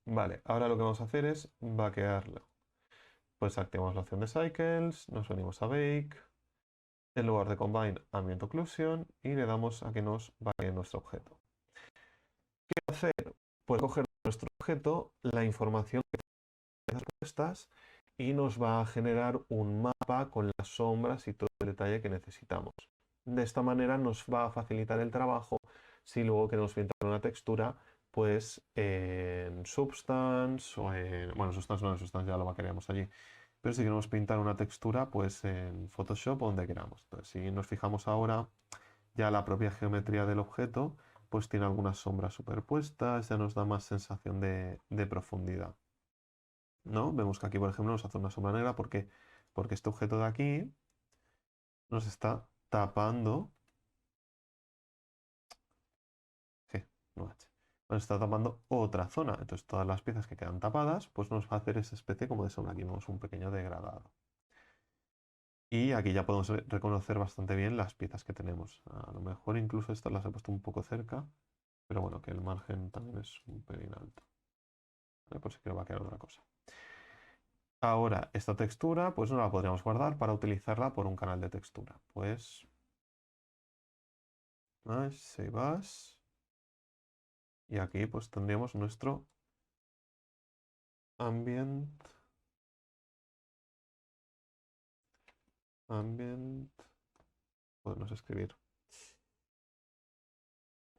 Vale, ahora lo que vamos a hacer es vaquearlo. Pues activamos la opción de Cycles, nos venimos a Bake, en lugar de Combine, Ambient Occlusion y le damos a que nos vaquee nuestro objeto. ¿Qué va a hacer? Pues coger nuestro objeto, la información que tiene las respuestas y nos va a generar un mapa con las sombras y todo el detalle que necesitamos. De esta manera nos va a facilitar el trabajo si luego queremos pintar una textura, pues en Substance o en... Bueno, Substance no, en Substance ya lo vaquearemos allí. Pero si queremos pintar una textura, pues en Photoshop o donde queramos. Entonces, si nos fijamos ahora, ya la propia geometría del objeto, pues tiene algunas sombras superpuestas, ya nos da más sensación de profundidad. ¿No? Vemos que aquí, por ejemplo, nos hace una sombra negra porque este objeto de aquí nos está tapando. G, no H. Nos está tapando otra zona. Entonces, todas las piezas que quedan tapadas, pues nos va a hacer esa especie como de sombra. Aquí vemos un pequeño degradado. Y aquí ya podemos reconocer bastante bien las piezas que tenemos. A lo mejor incluso estas las he puesto un poco cerca, pero bueno, que el margen también es un pelín alto. ¿Vale? Por si quiero vaquear otra cosa. Ahora, esta textura, pues no la podríamos guardar para utilizarla por un canal de textura. Pues, Save As. Y aquí pues tendríamos nuestro ambient, podemos escribir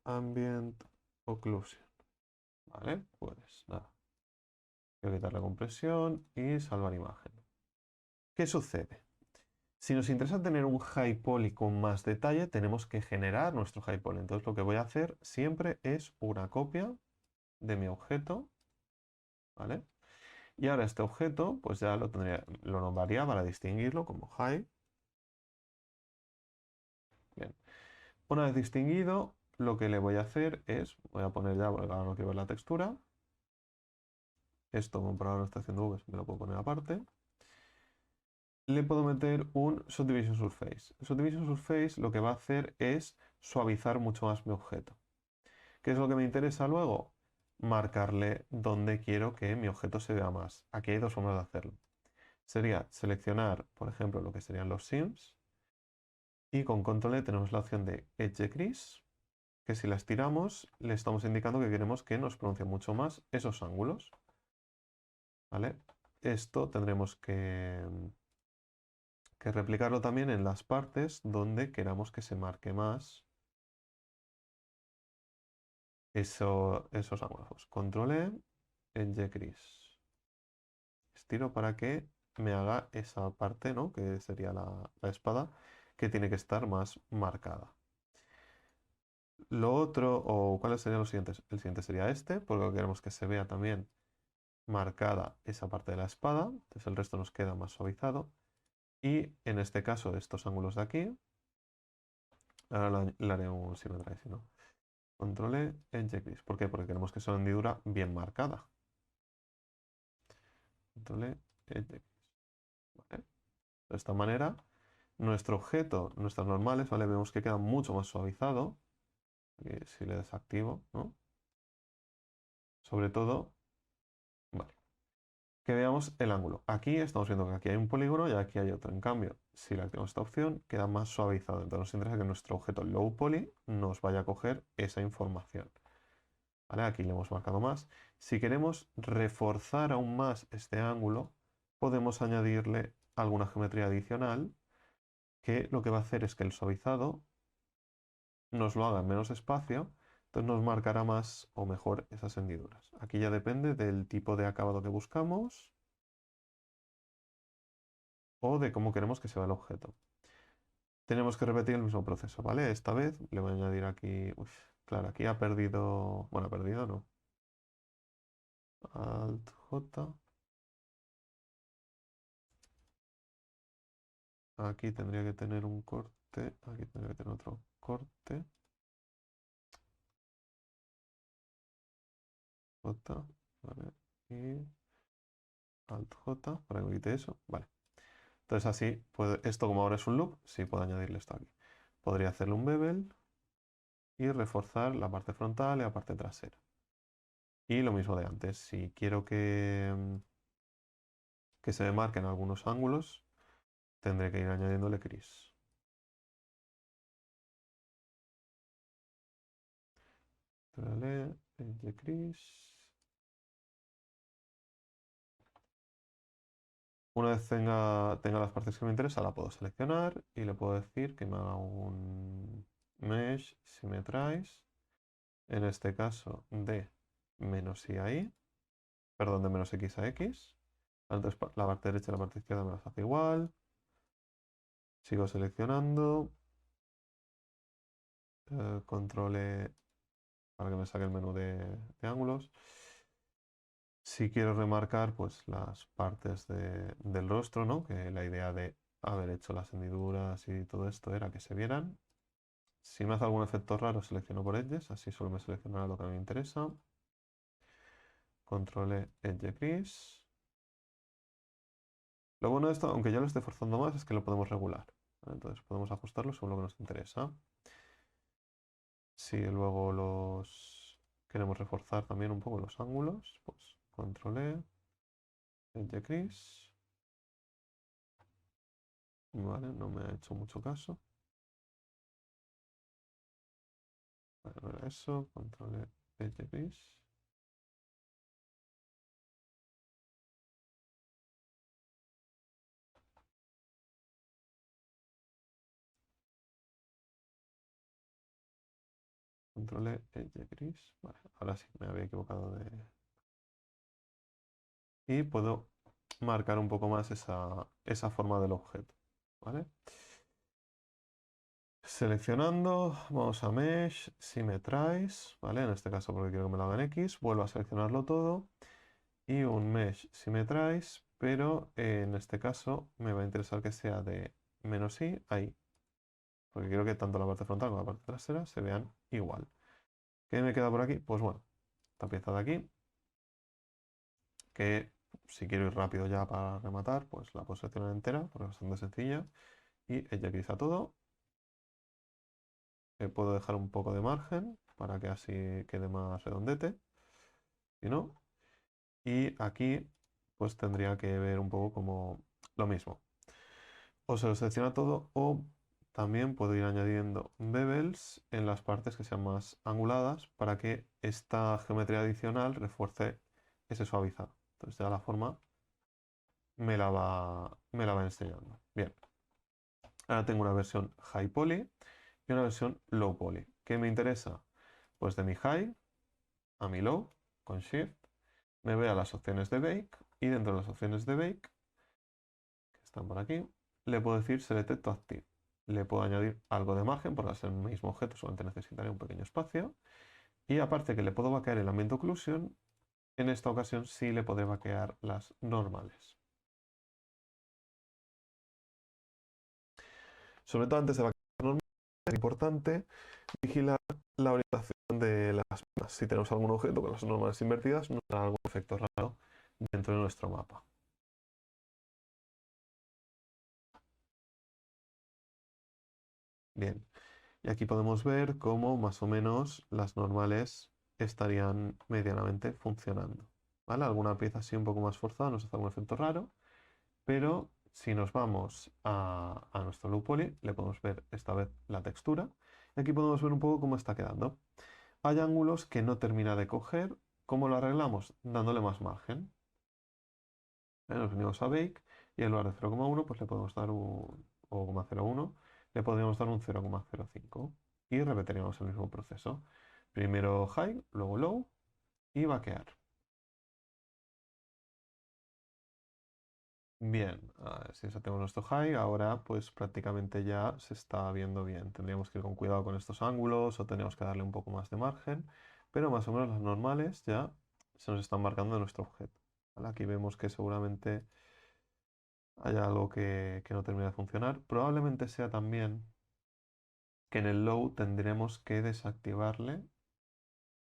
ambient occlusion. Vale, pues nada. Voy a quitar la compresión y salvar imagen. ¿Qué sucede? Si nos interesa tener un high poly con más detalle, tenemos que generar nuestro high poly. Entonces lo que voy a hacer siempre es una copia de mi objeto, ¿vale? Y ahora este objeto, pues ya lo nombraría para distinguirlo como high. Bien. Una vez distinguido, lo que le voy a hacer es, voy a poner ya, porque ahora no quiero ver la textura. Esto, como por ahora no está haciendo V, me lo puedo poner aparte. Le puedo meter un Subdivision Surface. El Subdivision Surface lo que va a hacer es suavizar mucho más mi objeto. ¿Qué es lo que me interesa luego? Marcarle dónde quiero que mi objeto se vea más. Aquí hay dos formas de hacerlo. Sería seleccionar, por ejemplo, lo que serían los sims. Y con Control E tenemos la opción de Edge Crease, que si la estiramos, le estamos indicando que queremos que nos pronuncie mucho más esos ángulos. ¿Vale? Esto tendremos que replicarlo también en las partes donde queramos que se marque más esos ángulos. Pues Control E, Edge Crease. Estiro para que me haga esa parte, ¿no? Que sería la espada, que tiene que estar más marcada. Lo otro, o ¿cuáles serían los siguientes? El siguiente sería este, porque queremos que se vea también marcada esa parte de la espada, entonces el resto nos queda más suavizado. Y en este caso, estos ángulos de aquí, ahora le haré un symmetrize, si no. Control E, Edge Crease. ¿Por qué? Porque queremos que sea una hendidura bien marcada. Control E, Edge Crease. ¿Vale? De esta manera, nuestro objeto, nuestras normales, ¿vale? Vemos que queda mucho más suavizado. Si le desactivo, ¿no? Sobre todo, vale. Que veamos el ángulo. Aquí estamos viendo que aquí hay un polígono y aquí hay otro. En cambio, si le activamos esta opción, queda más suavizado. Entonces nos interesa que nuestro objeto low poly nos vaya a coger esa información. ¿Vale? Aquí le hemos marcado más. Si queremos reforzar aún más este ángulo, podemos añadirle alguna geometría adicional que lo que va a hacer es que el suavizado nos lo haga en menos espacio, entonces nos marcará más o mejor esas hendiduras. Aquí ya depende del tipo de acabado que buscamos o de cómo queremos que se vea el objeto. Tenemos que repetir el mismo proceso, ¿vale? Esta vez le voy a añadir aquí... Uf, claro, aquí ha perdido... Bueno, ha perdido, no. Alt J. Aquí tendría que tener un corte. Aquí tendría que tener otro corte. J. Vale. Y Alt J para que me quite eso. Vale. Entonces así, esto como ahora es un loop, sí puedo añadirle esto aquí. Podría hacerle un bevel y reforzar la parte frontal y la parte trasera. Y lo mismo de antes, si quiero que se me marquen algunos ángulos, tendré que ir añadiéndole gris. Control E, gris. Una vez tenga las partes que me interesan, la puedo seleccionar y le puedo decir que me haga un mesh symmetrize, en este caso de menos i a i, perdón, de menos x a x. Entonces la parte derecha y la parte izquierda me las hace igual. Sigo seleccionando. Control E para que me saque el menú de ángulos. Si quiero remarcar pues las partes del rostro, ¿no? Que la idea de haber hecho las hendiduras y todo esto era que se vieran. Si me hace algún efecto raro, selecciono por edges, así solo me seleccionará lo que a mí me interesa. Control E, Edge Crease. Lo bueno de esto, aunque ya lo esté forzando más, es que lo podemos regular, ¿vale? Entonces podemos ajustarlo según lo que nos interesa. Si luego queremos reforzar también un poco los ángulos, pues Control E, Edge Crease. Vale, no me ha hecho mucho caso. Vale, no era eso, Control E, Edge Crease. Control E, Edge Crease. Vale, ahora sí, me había equivocado de... Y puedo marcar un poco más esa forma del objeto, ¿vale? Seleccionando, vamos a Mesh, Symmetrize, ¿vale? En este caso porque quiero que me lo haga en X, vuelvo a seleccionarlo todo y un Mesh Symmetrize, pero en este caso me va a interesar que sea de menos I a I, porque quiero que tanto la parte frontal como la parte trasera se vean igual. ¿Qué me queda por aquí? Pues bueno, esta pieza de aquí, que si quiero ir rápido ya para rematar, pues la puedo seleccionar entera, porque es bastante sencilla, y ejecutiza todo. Puedo dejar un poco de margen para que así quede más redondete, si no. Y aquí pues tendría que ver un poco como lo mismo. O se lo selecciona todo o también puedo ir añadiendo bevels en las partes que sean más anguladas para que esta geometría adicional refuerce ese suavizado. Entonces ya la forma me la va enseñando. Bien, ahora tengo una versión high poly y una versión low poly. ¿Qué me interesa? Pues de mi high a mi low con shift me voy a las opciones de bake y dentro de las opciones de bake, que están por aquí, le puedo decir select to active. Le puedo añadir algo de margen porque al ser el mismo objeto solamente necesitaré un pequeño espacio. Y aparte que le puedo vaquear el ambient occlusion, en esta ocasión sí le podré vaquear las normales. Sobre todo antes de vaquear las normales es importante vigilar la orientación de las mismas. Si tenemos algún objeto con las normales invertidas, nos dará algún efecto raro dentro de nuestro mapa. Bien, y aquí podemos ver cómo más o menos las normales estarían medianamente funcionando. ¿Vale? Alguna pieza así un poco más forzada nos hace algún efecto raro, pero si nos vamos a nuestro low poly, le podemos ver esta vez la textura. Y aquí podemos ver un poco cómo está quedando. Hay ángulos que no termina de coger. ¿Cómo lo arreglamos? Dándole más margen. Nos venimos a Bake y en lugar de 0,1 pues le podemos dar un, o 0,01, le podríamos dar un 0,05 y repetiríamos el mismo proceso. Primero high, luego low y vaquear. Bien, si ya tenemos nuestro high, ahora pues prácticamente ya se está viendo bien. Tendríamos que ir con cuidado con estos ángulos o tenemos que darle un poco más de margen, pero más o menos las normales ya se nos están marcando en nuestro objeto. ¿Vale? Aquí vemos que seguramente haya algo que no termina de funcionar. Probablemente sea también que en el low tendremos que desactivarle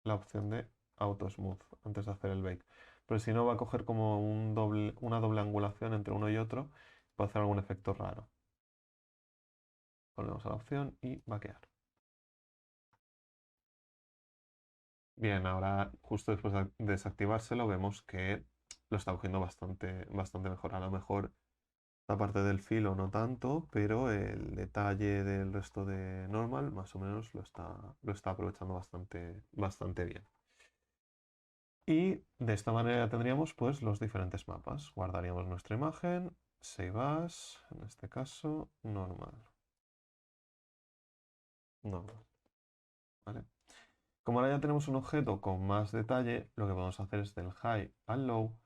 la opción de auto smooth antes de hacer el bake. Pero si no va a coger como una doble angulación entre uno y otro, puede hacer algún efecto raro. Volvemos a la opción y vaquear. Bien, ahora justo después de desactivárselo vemos que lo está cogiendo bastante mejor. A lo mejor la parte del filo no tanto, pero el detalle del resto de normal más o menos lo está aprovechando bastante bien. Y de esta manera tendríamos pues los diferentes mapas. Guardaríamos nuestra imagen, Save As, en este caso, normal. Normal, ¿vale? Como ahora ya tenemos un objeto con más detalle, lo que podemos hacer es del high al low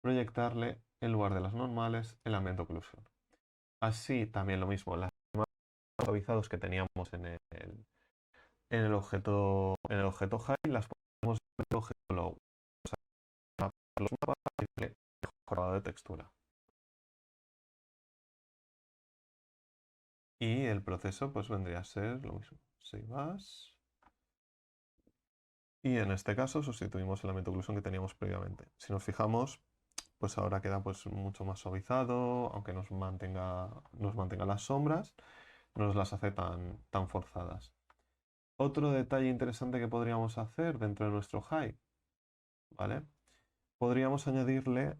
proyectarle, en lugar de las normales, el ambient occlusion. Así también lo mismo, las suavizados que teníamos en el objeto high las ponemos en el objeto low. Los mapas y el mejorado de textura. Y el proceso pues vendría a ser lo mismo. Save as. Y en este caso sustituimos el ambient occlusion que teníamos previamente. Si nos fijamos, pues ahora queda pues mucho más suavizado, aunque nos mantenga las sombras, no nos las hace tan forzadas. Otro detalle interesante que podríamos hacer dentro de nuestro high, ¿vale? Podríamos añadirle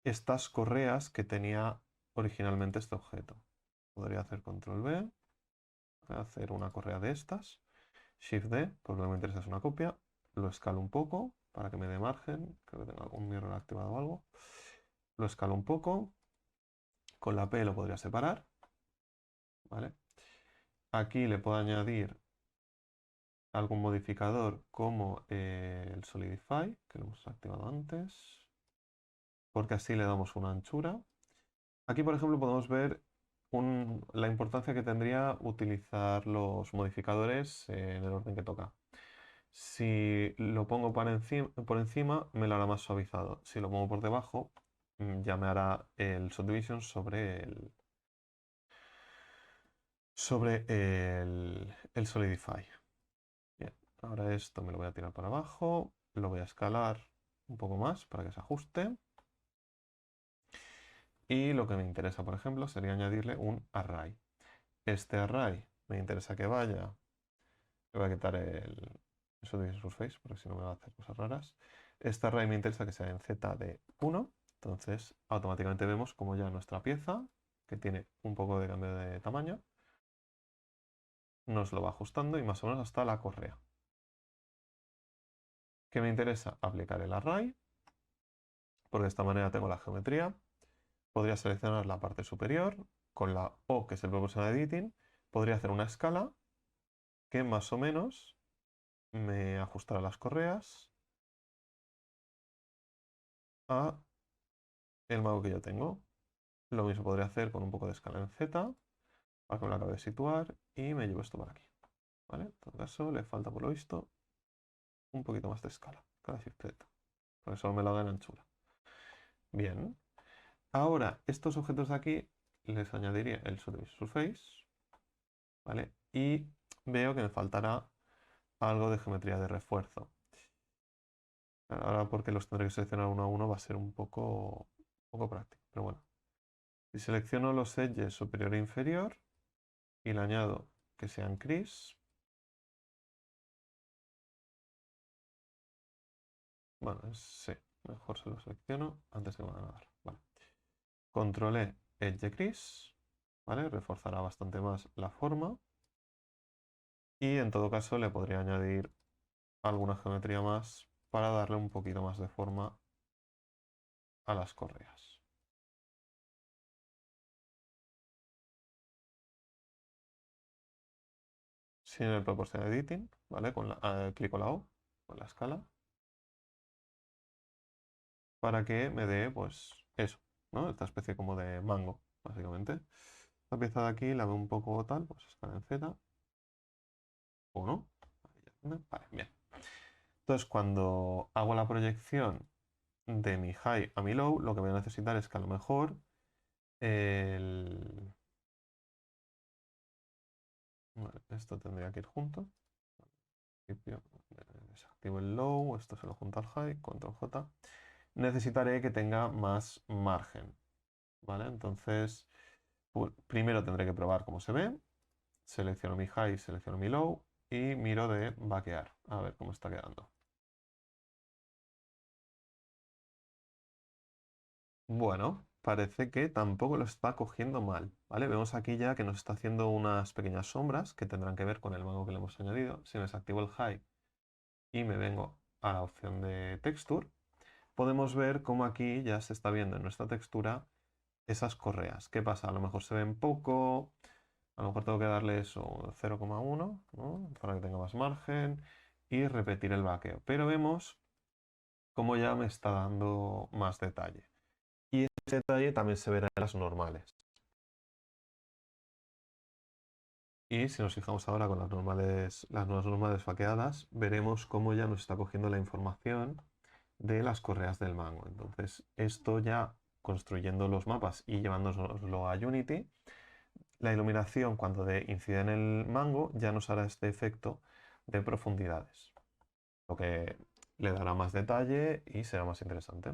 estas correas que tenía originalmente este objeto. Podría hacer control V, hacer una correa de estas, Shift D, porque lo que me interesa es una copia, lo escalo un poco para que me dé margen, creo que tengo algún mirror activado o algo, lo escalo un poco, con la P lo podría separar, ¿vale? Aquí le puedo añadir algún modificador como el Solidify, que lo hemos activado antes, porque así le damos una anchura. Aquí, por ejemplo, podemos ver la importancia que tendría utilizar los modificadores en el orden que toca. Si lo pongo por encima, me lo hará más suavizado. Si lo pongo por debajo, ya me hará el subdivision sobre el Solidify. Bien, ahora esto me lo voy a tirar para abajo, lo voy a escalar un poco más para que se ajuste. Y lo que me interesa, por ejemplo, sería añadirle un array. Este array me interesa que vaya. Le voy a quitar el subdivision surface porque si no me va a hacer cosas raras. Este array me interesa que sea en z de 1. Entonces automáticamente vemos como ya nuestra pieza, que tiene un poco de cambio de tamaño, nos lo va ajustando y más o menos hasta la correa. ¿Qué me interesa? Aplicar el array, porque de esta manera tengo la geometría. Podría seleccionar la parte superior con la O, que es el proportional editing. Podría hacer una escala que más o menos me ajustará las correas a el mago que yo tengo. Lo mismo podría hacer con un poco de escala en Z, para que me lo acabe de situar y me llevo esto para aquí. ¿Vale? En todo caso, le falta por lo visto un poquito más de escala. Cada Z, porque solo me lo da en anchura. Bien. Ahora, estos objetos de aquí les añadiría el surface, ¿vale? Y veo que me faltará algo de geometría de refuerzo. Ahora porque los tendré que seleccionar uno a uno va a ser un poco práctico, pero bueno. Si selecciono los edges superior e inferior y le añado que sean crease, bueno, sí, mejor se lo selecciono antes de que me van a dar. Vale. Control E, edge crease, ¿vale? Reforzará bastante más la forma. Y en todo caso le podría añadir alguna geometría más para darle un poquito más de forma a las correas. Sin el proportion editing, ¿vale? Clico la O, con la escala, para que me dé, pues, eso, ¿no? Esta especie como de mango, básicamente. Esta pieza de aquí la veo un poco tal, pues escala en Z, o no. Vale, bien. Entonces, cuando hago la proyección de mi high a mi low, lo que voy a necesitar es que a lo mejor el... Vale, esto tendría que ir junto. Desactivo el low, esto se lo junta al high, control J. Necesitaré que tenga más margen, ¿vale? Entonces, primero tendré que probar cómo se ve. Selecciono mi high, selecciono mi low. y miro de vaquear, a ver cómo está quedando. Bueno, parece que tampoco lo está cogiendo mal, ¿vale? Vemos aquí ya que nos está haciendo unas pequeñas sombras que tendrán que ver con el mango que le hemos añadido. Si me desactivo el high y me vengo a la opción de texture, podemos ver cómo aquí ya se está viendo en nuestra textura esas correas. ¿Qué pasa? A lo mejor se ven poco, a lo mejor tengo que darle eso 0,1, ¿no? Para que tenga más margen y repetir el vaqueo. Pero vemos cómo ya me está dando más detalle. Y ese detalle también se verá en las normales. Y si nos fijamos ahora con las nuevas normales vaqueadas, veremos cómo ya nos está cogiendo la información de las correas del mango. Entonces, esto ya construyendo los mapas y llevándonoslo a Unity, la iluminación cuando incide en el mango ya nos hará este efecto de profundidades, lo que le dará más detalle y será más interesante.